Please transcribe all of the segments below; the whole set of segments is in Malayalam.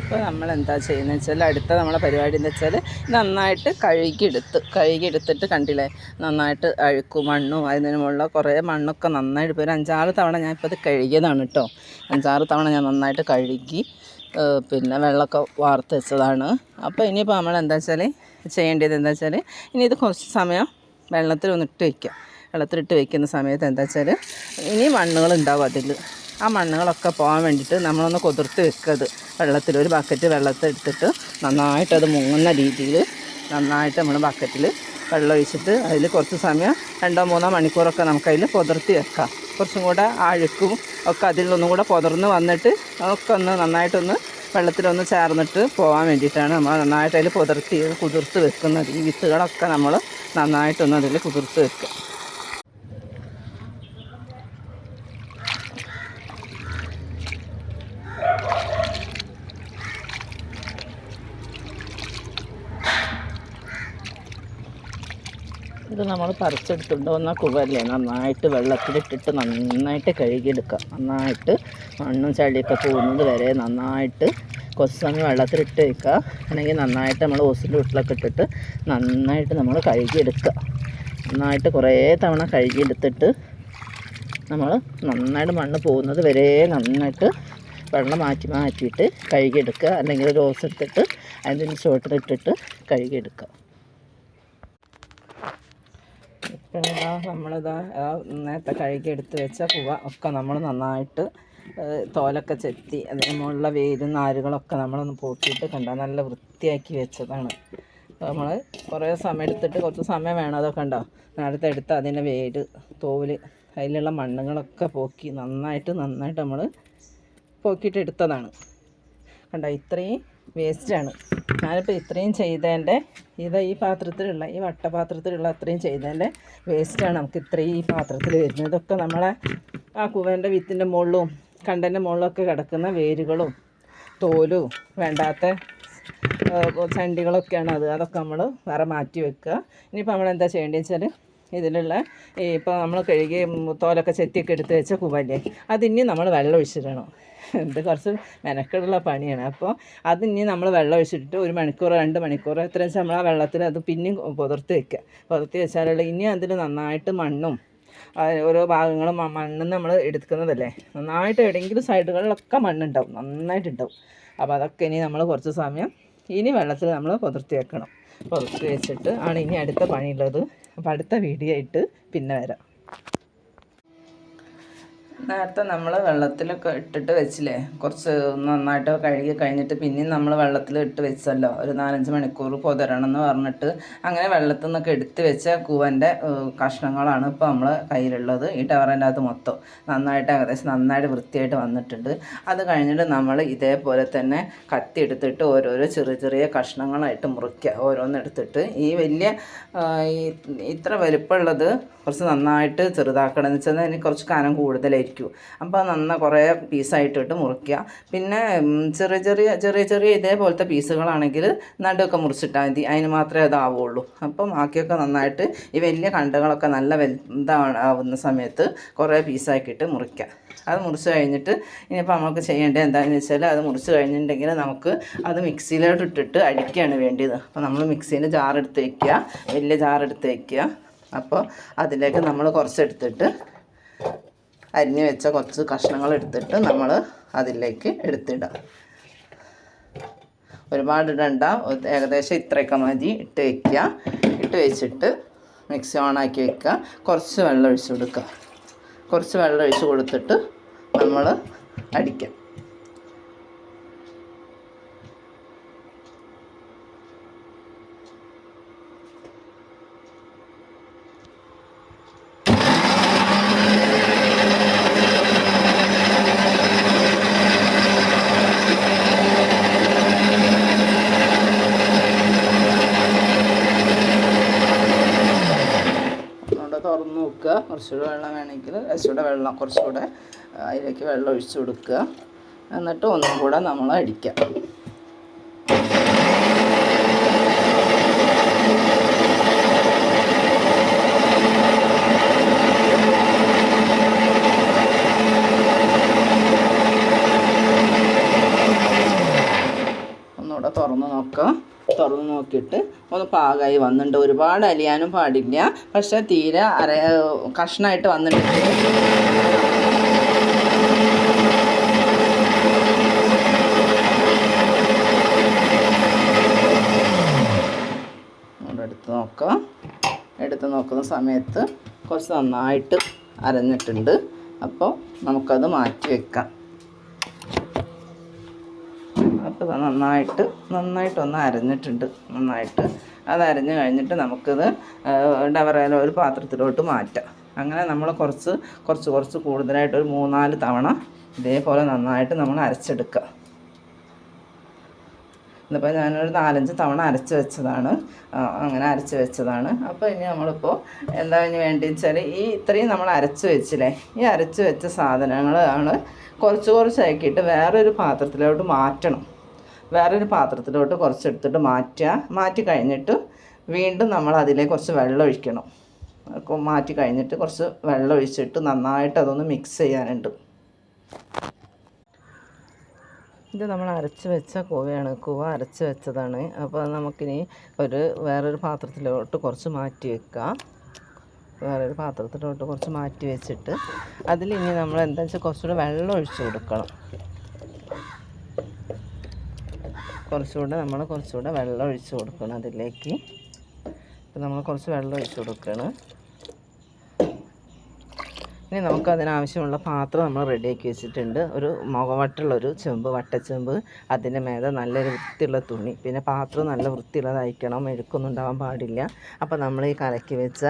അപ്പോൾ നമ്മളെന്താ ചെയ്യുന്നത് വെച്ചാൽ അടുത്ത നമ്മളെ പരിപാടി എന്ന് വെച്ചാൽ നന്നായിട്ട് കഴുകിയെടുത്തിട്ട് കണ്ടില്ലേ, നന്നായിട്ട് അഴുക്കും മണ്ണും അതിന് മുകളിൽ കുറേ മണ്ണൊക്കെ നന്നായിട്ട് ഇപ്പോൾ ഒരു 5-6 തവണ ഞാൻ ഇപ്പോൾ ഇത് കഴുകിയതാണ് കേട്ടോ. 5-6 തവണ ഞാൻ നന്നായിട്ട് കഴുകി പിന്നെ വെള്ളമൊക്കെ വാർത്ത് വെച്ചതാണ്. അപ്പോൾ ഇനിയിപ്പോൾ നമ്മളെന്താ വെച്ചാൽ ചെയ്യേണ്ടത് എന്താ വെച്ചാൽ ഇനി ഇത് കുറച്ച് സമയം വെള്ളത്തിലൊന്നിട്ട് വയ്ക്കുക. വെള്ളത്തിലിട്ട് വയ്ക്കുന്ന സമയത്ത് എന്താ വെച്ചാൽ ഇനി മണ്ണുകളുണ്ടാവും അതിൽ. ആ മണ്ണുകളൊക്കെ പോകാൻ വേണ്ടിയിട്ട് നമ്മളൊന്ന് കുതിർത്ത് വെക്കത് വെള്ളത്തിൽ. ഒരു ബക്കറ്റ് വെള്ളത്തിൽ എടുത്തിട്ട് നന്നായിട്ടത് മുങ്ങുന്ന രീതിയിൽ നന്നായിട്ട് നമ്മൾ ബക്കറ്റിൽ വെള്ളം ഒഴിച്ചിട്ട് അതിൽ കുറച്ച് സമയം 2-3 മണിക്കൂറൊക്കെ നമുക്കതിൽ കുതിർത്തി വെക്കാം. കുറച്ചും കൂടെ അഴുക്കും ഒക്കെ അതിലൊന്നും കൂടെ കുതിർന്ന് വന്നിട്ട് ഒക്കെ ഒന്ന് നന്നായിട്ടൊന്ന് വെള്ളത്തിലൊന്ന് ചേർന്നിട്ട് പോകാൻ വേണ്ടിയിട്ടാണ് നമ്മൾ നന്നായിട്ട് അതിൽ കുതിർത്ത് വെക്കുന്നത്. ഈ വിത്തുകളൊക്കെ നമ്മൾ നന്നായിട്ടൊന്ന് അതിൽ കുതിർത്ത് വെക്കുക. ഇത് നമ്മൾ പറിച്ചെടുത്തുകൊണ്ട് വന്ന കുവല്ലേ നന്നായിട്ട് വെള്ളത്തിലിട്ടിട്ട് നന്നായിട്ട് കഴുകിയെടുക്കുക. നന്നായിട്ട് മണ്ണും ചളിയൊക്കെ പോകുന്നത് വരെ നന്നായിട്ട് കുറച്ച് സമയം വെള്ളത്തിലിട്ട് വയ്ക്കുക. അല്ലെങ്കിൽ നന്നായിട്ട് നമ്മൾ ഓസിൻ്റെ വീട്ടിലൊക്കെ ഇട്ടിട്ട് നന്നായിട്ട് നമ്മൾ കഴുകിയെടുക്കുക. നന്നായിട്ട് കുറേ തവണ കഴുകിയെടുത്തിട്ട് നമ്മൾ നന്നായിട്ട് മണ്ണ് പോകുന്നത് വരെ നന്നായിട്ട് വെള്ളം മാറ്റിയിട്ട് കഴുകിയെടുക്കുക. അല്ലെങ്കിൽ ഒരു ഓസ് എടുത്തിട്ട് അതിൻ്റെ ചുവട്ടിലിട്ടിട്ട് കഴുകിയെടുക്കുക. ഇപ്പം നമ്മളിതാ നേരത്തെ കഴുകിയെടുത്ത് വെച്ച കുവ ഒക്കെ നമ്മൾ നന്നായിട്ട് തോലൊക്കെ ചെത്തി അതിന് മുകളിലുള്ള വേരും നാരുകളൊക്കെ നമ്മളൊന്ന് പോക്കിയിട്ട് നല്ല വൃത്തിയാക്കി വെച്ചതാണ്. നമ്മൾ കുറേ സമയം എടുത്തിട്ട് കുറച്ച് സമയം വേണം. അതൊക്കെ ഉണ്ടോ നേരത്തെ എടുത്ത് അതിൻ്റെ വേര് തോല് അതിലുള്ള മണ്ണുകളൊക്കെ പോക്കി നന്നായിട്ട് നമ്മൾ പോക്കിയിട്ട് എടുത്തതാണ്. കണ്ടോ ഇത്രയും വേസ്റ്റാണ്. ഞാനിപ്പോൾ ഇത്രയും ചെയ്തതിൻ്റെ ഈ പാത്രത്തിലുള്ള ഈ വട്ടപാത്രത്തിലുള്ള അത്രയും ചെയ്തതിൻ്റെ വേസ്റ്റാണ് നമുക്ക് ഇത്രയും ഈ പാത്രത്തിൽ വരുന്നത്. ഇതൊക്കെ നമ്മളെ ആ കുവേൻ്റെ വിത്തിൻ്റെ മുകളിലും കണ്ടൻ്റെ മുകളിലൊക്കെ കിടക്കുന്ന വേരുകളും തോലും വേണ്ടാത്ത ചണ്ടികളൊക്കെയാണ് അതൊക്കെ നമ്മൾ വേറെ മാറ്റി വെക്കുക. ഇനിയിപ്പോൾ നമ്മളെന്താ ചെയ്യേണ്ടതെന്ന് വെച്ചാൽ ഇതിലുള്ള ഇപ്പോൾ നമ്മൾ കഴുകി തോലൊക്കെ ചെത്തിയൊക്കെ എടുത്ത് വെച്ച കുവല്ലേ അതിനി നമ്മൾ വെള്ളം ഒഴിച്ചിടണം. ഇത് കുറച്ച് മെനക്കെടുള്ള പണിയാണ്. അപ്പോൾ അതിനി നമ്മൾ വെള്ളം ഒഴിച്ചിട്ട് 1 മണിക്കൂർ 2 മണിക്കൂർ എത്രയും വെച്ചാൽ നമ്മൾ ആ വെള്ളത്തിൽ അത് പിന്നെയും പുതിർത്തി വെച്ചാലുള്ള ഇനി അതിൽ നന്നായിട്ട് മണ്ണും ഓരോ ഭാഗങ്ങളും മണ്ണിൽ നമ്മൾ എടുക്കുന്നതല്ലേ നന്നായിട്ട് എവിടെയെങ്കിലും സൈഡുകളിലൊക്കെ മണ്ണുണ്ടാവും, നന്നായിട്ടുണ്ടാവും. അപ്പോൾ അതൊക്കെ ഇനി നമ്മൾ കുറച്ച് സമയം ഇനി വെള്ളത്തിൽ നമ്മൾ പുതിർത്തി വെക്കണം. പുതിർത്തി വെച്ചിട്ട് ആണ് ഇനി അടുത്ത പണിയുള്ളത്. അപ്പോൾ അടുത്ത വീഡിയോ ആയിട്ട് പിന്നെ വരാം. നേരത്തെ നമ്മൾ വെള്ളത്തിലൊക്കെ ഇട്ടിട്ട് വെച്ചില്ലേ, കുറച്ച് നന്നായിട്ട് കഴുകി കഴിഞ്ഞിട്ട് പിന്നെയും നമ്മൾ വെള്ളത്തിൽ ഇട്ട് വെച്ചല്ലോ ഒരു 4-5 മണിക്കൂർ പൊതരണം എന്ന് പറഞ്ഞിട്ട് അങ്ങനെ വെള്ളത്തിൽ നിന്നൊക്കെ എടുത്ത് വെച്ച കൂവൻ്റെ കഷ്ണങ്ങളാണ് ഇപ്പോൾ നമ്മൾ കയ്യിലുള്ളത്. ഈ ടവറിൻ്റെ അകത്ത് മൊത്തം ഏകദേശം നന്നായിട്ട് വൃത്തിയായിട്ട് വന്നിട്ടുണ്ട്. അത് കഴിഞ്ഞിട്ട് നമ്മൾ ഇതേപോലെ തന്നെ കത്തി എടുത്തിട്ട് ഓരോരോ ചെറിയ കഷ്ണങ്ങളായിട്ട് മുറിക്കുക. ഓരോന്നെടുത്തിട്ട് ഈ വലിയ ഇത്ര വലുപ്പമുള്ളത് കുറച്ച് നന്നായിട്ട് ചെറുതാക്കണം. എന്ന് വെച്ചാൽ അതിന് കുറച്ച് കനം കൂടുതലായിരിക്കും. അപ്പോൾ കുറേ പീസായിട്ടിട്ട് മുറിക്കുക. പിന്നെ ചെറിയ ഇതേപോലത്തെ പീസുകളാണെങ്കിൽ നടുവൊക്കെ മുറിച്ചിട്ടാൽ മതി, അതിന് മാത്രമേ അതാവുള്ളൂ. അപ്പം ബാക്കിയൊക്കെ നന്നായിട്ട് ഈ വലിയ കണ്ടകളൊക്കെ നല്ല ഇതാവുന്ന സമയത്ത് കുറേ പീസാക്കിയിട്ട് മുറിക്കുക. അത് മുറിച്ച് കഴിഞ്ഞിട്ട് ഇനിയിപ്പോൾ നമുക്ക് ചെയ്യേണ്ടത് എന്താണെന്ന് വെച്ചാൽ അത് മുറിച്ച് കഴിഞ്ഞിട്ടുണ്ടെങ്കിൽ നമുക്ക് അത് മിക്സിയിലോട്ട് ഇട്ടിട്ട് അടിക്കുകയാണ് വേണ്ടത്. അപ്പോൾ നമ്മൾ മിക്സീൻ്റെ ജാറെടുത്ത് വയ്ക്കുക, വലിയ ജാറെടുത്ത് വയ്ക്കുക. അപ്പോൾ അതിലേക്ക് നമ്മൾ കുറച്ചെടുത്തിട്ട് അരിഞ്ഞ് വെച്ച കുറച്ച് കഷ്ണങ്ങൾ എടുത്തിട്ട് നമ്മൾ അതിലേക്ക് എടുത്തിടുക. ഒരുപാട് ഇടണ്ട, ഏകദേശം ഇത്രയൊക്കെ മതി ഇട്ട് വയ്ക്കുക. ഇട്ട് വെച്ചിട്ട് മിക്സി ഓണാക്കി വയ്ക്കുക. കുറച്ച് വെള്ളം ഒഴിച്ച് കൊടുക്കുക. കുറച്ച് വെള്ളം ഒഴിച്ച് കൊടുത്തിട്ട് നമ്മൾ അടിക്കുക. തുറന്ന് നോക്കുക. കുറച്ചുകൂടെ വെള്ളം വേണമെങ്കിൽ കുറച്ചുകൂടെ അതിലേക്ക് വെള്ളം ഒഴിച്ച് കൊടുക്കുക. എന്നിട്ട് ഒന്നും കൂടെ നമ്മൾ അടിക്കുക. തുറന്ന് നോക്കാം. തുറന്ന് നോക്കിയിട്ട് ഒന്ന് പാകമായി വന്നിട്ടുണ്ട്. ഒരുപാട് അലിയാനും പാടില്ല, പക്ഷെ തീരെ കഷ്ണമായിട്ട് വന്നിട്ടുണ്ട്. എടുത്ത് നോക്കുന്ന സമയത്ത് കുറച്ച് നന്നായിട്ട് അരഞ്ഞിട്ടുണ്ട്. അപ്പോൾ നമുക്കത് മാറ്റി വെക്കാം. അപ്പോൾ നന്നായിട്ടൊന്ന് അരഞ്ഞിട്ടുണ്ട്. നന്നായിട്ട് അത് അരഞ്ഞ് കഴിഞ്ഞിട്ട് നമുക്കിത് എന്താ പറയുക, ഒരു പാത്രത്തിലോട്ട് മാറ്റാം. അങ്ങനെ നമ്മൾ കുറച്ച് കൂടുതലായിട്ട് ഒരു 3-4 തവണ ഇതേപോലെ നന്നായിട്ട് നമ്മൾ അരച്ചെടുക്കുക. ഇതിപ്പോൾ ഞാനൊരു 4-5 തവണ അങ്ങനെ അരച്ച് വെച്ചതാണ്. അപ്പോൾ ഇനി നമ്മളിപ്പോൾ എന്താ വേണ്ടി വെച്ചാൽ ഇത്രയും നമ്മൾ അരച്ച് വെച്ചില്ലേ, ഈ അരച്ച് വെച്ച സാധനങ്ങളാണ് കുറച്ചാക്കിയിട്ട് വേറൊരു പാത്രത്തിലോട്ട് മാറ്റണം. വേറൊരു പാത്രത്തിലോട്ട് കുറച്ചെടുത്തിട്ട് മാറ്റി കഴിഞ്ഞിട്ട് വീണ്ടും നമ്മൾ അതിലേക്ക് കുറച്ച് വെള്ളം ഒഴിക്കണം. മാറ്റി കഴിഞ്ഞിട്ട് കുറച്ച് വെള്ളം ഒഴിച്ചിട്ട് നന്നായിട്ട് അതൊന്ന് മിക്സ് ചെയ്യാനുണ്ട്. ഇത് നമ്മൾ അരച്ച് വെച്ച കൂവ അരച്ച് വെച്ചതാണ്. അപ്പോൾ നമുക്കിനി വേറൊരു പാത്രത്തിലോട്ട് കുറച്ച് മാറ്റി വെക്കാം. വേറൊരു പാത്രത്തിലോട്ട് കുറച്ച് മാറ്റി വെച്ചിട്ട് അതിലിനി നമ്മൾ എന്താ വെച്ചാൽ കുറച്ചുകൂടെ വെള്ളം ഒഴിച്ച് കൊടുക്കണം. കുറച്ചുകൂടെ വെള്ളം ഒഴിച്ച് കൊടുക്കണം അതിലേക്ക്. അപ്പോൾ നമ്മൾ കുറച്ച് വെള്ളം ഒഴിച്ച് കൊടുക്കണം. ഇനി നമുക്ക് അതിനാവശ്യമുള്ള പാത്രം നമ്മൾ റെഡിയാക്കി വെച്ചിട്ടുണ്ട്. ഒരു മുഖവട്ടുള്ളൊരു വട്ടച്ചെമ്പ്, അതിൻ്റെ മേലെ നല്ലൊരു വൃത്തിയുള്ള തുണി, പിന്നെ പാത്രം നല്ല വൃത്തിയുള്ളതായിരിക്കണം, മെഴുക്കൊന്നും ഉണ്ടാവാൻ പാടില്ല. അപ്പോൾ നമ്മൾ ഈ കലക്കി വെച്ച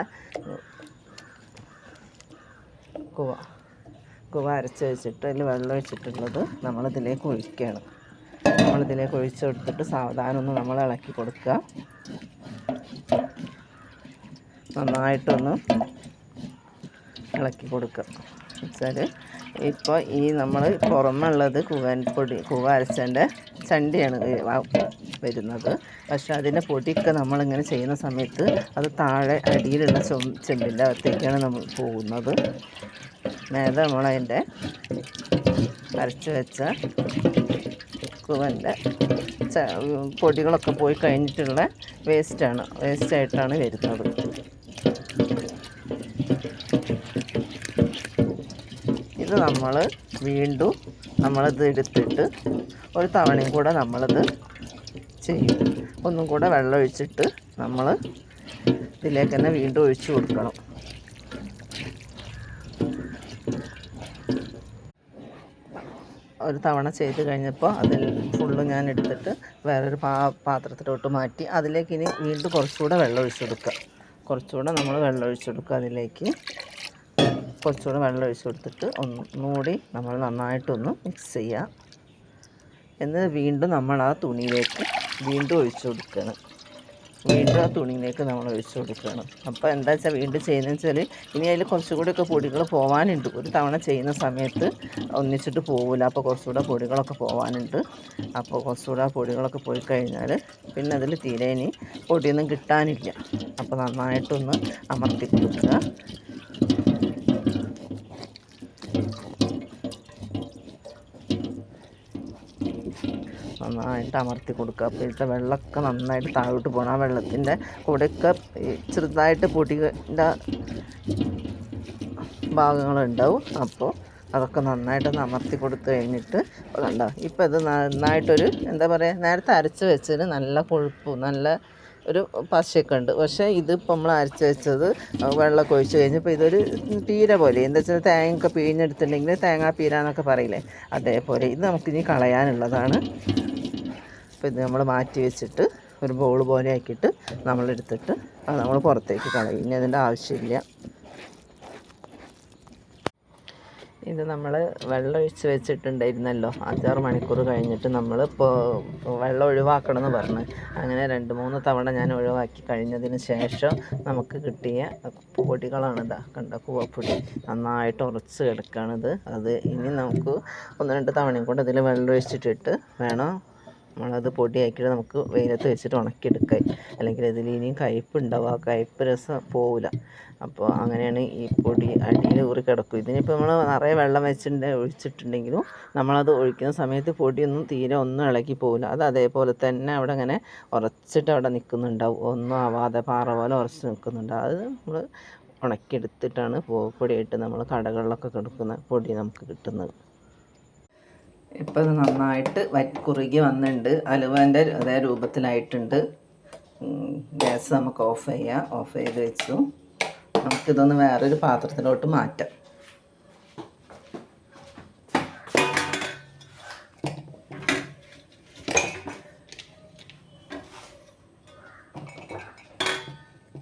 കൂവ അരച്ച് വെച്ചിട്ട് അതിൽ വെള്ളം ഒഴിച്ചിട്ടുള്ളത് നമ്മളിതിലേക്ക് ഒഴിക്കുകയാണ്. നമ്മളിതിലേക്ക് ഒഴിച്ച് കൊടുത്തിട്ട് സാവധാനം ഒന്ന് നമ്മൾ ഇളക്കി കൊടുക്കുക. നന്നായിട്ടൊന്ന് ഇളക്കി കൊടുക്കുക. വെച്ചാൽ ഇപ്പോൾ നമ്മൾ പുറമുള്ളത് കൂവ അരച്ചതിൻ്റെ ചണ്ടിയാണ് വരുന്നത്. പക്ഷെ അതിൻ്റെ പൊടിയൊക്കെ നമ്മളിങ്ങനെ ചെയ്യുന്ന സമയത്ത് അത് താഴെ അടിയിലുള്ള ചെമ്പിൻ്റെ അകത്തേക്കാണ് നമ്മൾ പോകുന്നത്. നേരെ നമ്മളതിൻ്റെ അരച്ച് വെച്ച കൂവൻ്റെ പൊടികളൊക്കെ പോയി കഴിഞ്ഞിട്ടുള്ള വേസ്റ്റായിട്ടാണ് വരുന്നത്. ഇത് നമ്മൾ വീണ്ടും നമ്മളിത് എടുത്തിട്ട് ഒരു തവണയും കൂടെ നമ്മളിത് ചെയ്യും. ഒന്നും കൂടെ വെള്ളം ഒഴിച്ചിട്ട് നമ്മൾ ഇതിലേക്ക് തന്നെ വീണ്ടും ഒഴിച്ചു കൊടുക്കണം. ഒരു തവണ ചെയ്ത് കഴിഞ്ഞപ്പോൾ അതിൽ ഫുള്ള് ഞാൻ എടുത്തിട്ട് വേറൊരു പാത്രത്തിലോട്ട് മാറ്റി അതിലേക്ക് ഇനി വീണ്ടും കുറച്ചുകൂടെ വെള്ളം ഒഴിച്ചു കൊടുക്കുക. നമ്മൾ വെള്ളം ഒഴിച്ചു കൊടുക്കുക. അതിലേക്ക് കുറച്ചുകൂടെ വെള്ളം ഒഴിച്ചു കൊടുത്തിട്ട് ഒന്നുകൂടി നമ്മൾ നന്നായിട്ടൊന്ന് മിക്സ് ചെയ്യുക. എന്നിട്ട് വീണ്ടും നമ്മൾ ആ തുണിയിലേക്ക് വീണ്ടും ഒഴിച്ചു കൊടുക്കണം. അപ്പോൾ എന്താ വെച്ചാൽ വീണ്ടും ചെയ്യുന്നതെന്ന് വെച്ചാൽ ഇനി അതിൽ കുറച്ചുകൂടിയൊക്കെ പൊടികൾ പോകാനുണ്ട്. ഒരു തവണ ചെയ്യുന്ന സമയത്ത് ഒന്നിച്ചിട്ട് പോകില്ല. അപ്പോൾ കുറച്ചുകൂടെ പൊടികളൊക്കെ പോകാനുണ്ട്. അപ്പോൾ കുറച്ചുകൂടെ പൊടികളൊക്കെ പോയി കഴിഞ്ഞാൽ പിന്നെ അതിൽ തീരെ ഇനി പൊടിയൊന്നും കിട്ടാനില്ല. അപ്പോൾ നന്നായിട്ടൊന്ന് അമർത്തി കൊടുക്കുക. നന്നായിട്ട് അമർത്തി കൊടുക്കുക. അപ്പോഴത്തെ വെള്ളമൊക്കെ നന്നായിട്ട് താഴോട്ട് പോകണം. ആ വെള്ളത്തിൻ്റെ കൂടെയൊക്കെ ചെറുതായിട്ട് പൊടിൻ്റെ ഭാഗങ്ങളുണ്ടാവും. അപ്പോൾ അതൊക്കെ നന്നായിട്ടൊന്ന് അമർത്തി കൊടുത്തു കഴിഞ്ഞിട്ട് കണ്ടോ, ഇപ്പോൾ ഇത് നന്നായിട്ടൊരു എന്താ പറയുക, നേരത്തെ അരച്ച് വെച്ചതിന് നല്ല കൊഴുപ്പും നല്ല ഒരു പശയൊക്കെ ഉണ്ട്. പക്ഷേ ഇതിപ്പോൾ നമ്മൾ അരച്ച് വെച്ചത് വെള്ളമൊക്കെ ഒഴിച്ച് കഴിഞ്ഞപ്പോൾ ഇതൊരു പീര പോലെ, എന്താ വെച്ചാൽ തേങ്ങയൊക്കെ പിഴിഞ്ഞെടുത്തിട്ടുണ്ടെങ്കിൽ തേങ്ങാപ്പീര എന്നൊക്കെ പറയില്ലേ, അതേപോലെ ഇത് നമുക്കിനി കളയാനുള്ളതാണ്. അപ്പോൾ ഇത് നമ്മൾ മാറ്റി വെച്ചിട്ട് ഒരു ബോൾ പോലെ ആക്കിയിട്ട് നമ്മളെടുത്തിട്ട് അത് നമ്മൾ പുറത്തേക്ക് കളയും. ഇനി അതിൻ്റെ ആവശ്യമില്ല. ഇത് നമ്മൾ വെള്ളം ഒഴിച്ച് വെച്ചിട്ടുണ്ടായിരുന്നല്ലോ 5-6 മണിക്കൂർ കഴിഞ്ഞിട്ട് നമ്മൾ ഇപ്പോൾ വെള്ളം ഒഴിവാക്കണമെന്ന് പറഞ്ഞ് അങ്ങനെ 2-3 തവണ ഞാൻ ഒഴിവാക്കി കഴിഞ്ഞതിന് ശേഷം നമുക്ക് കിട്ടിയ പൊടികളാണിതാ. കണ്ട കൂവപ്പൊടി നന്നായിട്ട് ഉറച്ച് കിടക്കുകയാണിത്. അത് ഇനി നമുക്ക് 1-2 തവണയും കൊണ്ട് ഇതിൽ വെള്ളം ഒഴിച്ചിട്ടിട്ട് വേണം നമ്മളത് പൊടിയാക്കിയിട്ട് നമുക്ക് വെയിലത്ത് വെച്ചിട്ട് ഉണക്കിയെടുക്കാം. അല്ലെങ്കിൽ ഇതിൽ ഇനിയും കയ്പ്പ് ഉണ്ടാവും, ആ കയ്പ്പ് രസം പോവില്ല. അപ്പോൾ അങ്ങനെയാണ് ഈ പൊടി അടിയിൽ ഊറി കിടക്കും. ഇതിനിപ്പോൾ നമ്മൾ നിറയെ വെള്ളം ഒഴിച്ചിട്ടുണ്ടെങ്കിലും നമ്മളത് ഒഴിക്കുന്ന സമയത്ത് പൊടിയൊന്നും തീരെ ഒന്നും ഇളകി പോവില്ല. അത് അതേപോലെ തന്നെ അവിടെ ഇങ്ങനെ ഉറച്ചിട്ട് അവിടെ നിൽക്കുന്നുണ്ടാവും, ഒന്നും ആവാതെ പാറ പോലെ ഉറച്ച് നിൽക്കുന്നുണ്ട്. അത് നമ്മൾ ഉണക്കിയെടുത്തിട്ടാണ് പൊടിയായിട്ട് നമ്മൾ കടകളിലൊക്കെ കൊടുക്കുന്ന പൊടി നമുക്ക് കിട്ടുന്നത്. ഇപ്പോൾ ഇത് നന്നായിട്ട് കുറുകി വന്നിട്ടുണ്ട്, അലുവേൻ്റെ അതേ രൂപത്തിലായിട്ടുണ്ട്. ഗ്യാസ് നമുക്ക് ഓഫ് ചെയ്യാം. ഓഫ് ചെയ്ത് വെച്ചു. നമുക്കിതൊന്ന് വേറൊരു പാത്രത്തിലോട്ട് മാറ്റാം.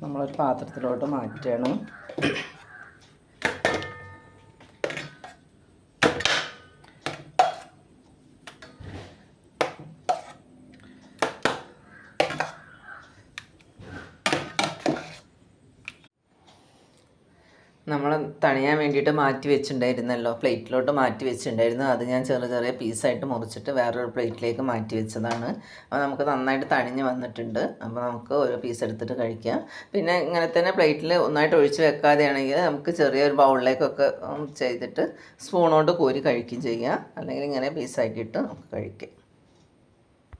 നമ്മളൊരു പാത്രത്തിലോട്ട് മാറ്റണം. നമ്മൾ തണിയാൻ വേണ്ടിയിട്ട് മാറ്റി വെച്ചിട്ടുണ്ടായിരുന്നല്ലോ, പ്ലേറ്റിലോട്ട് മാറ്റി വെച്ചിട്ടുണ്ടായിരുന്നു. അത് ഞാൻ ചെറിയ ചെറിയ പീസായിട്ട് മുറിച്ചിട്ട് വേറൊരു പ്ലേറ്റിലേക്ക് മാറ്റി വെച്ചതാണ്. അപ്പോൾ നമുക്ക് നന്നായിട്ട് തണിഞ്ഞ് വന്നിട്ടുണ്ട്. അപ്പോൾ നമുക്ക് ഓരോ പീസ് എടുത്തിട്ട് കഴിക്കാം. പിന്നെ ഇങ്ങനെ തന്നെ പ്ലേറ്റിൽ ഒന്നായിട്ട് ഒഴിച്ച് വെക്കാതെയാണെങ്കിൽ നമുക്ക് ചെറിയൊരു ബൗളിലേക്കൊക്കെ ചെയ്തിട്ട് സ്പൂൺ കൊണ്ട് കോരി കഴിക്കുകയും ചെയ്യാം. അല്ലെങ്കിൽ ഇങ്ങനെ പീസാക്കിയിട്ട് നമുക്ക് കഴിക്കാം.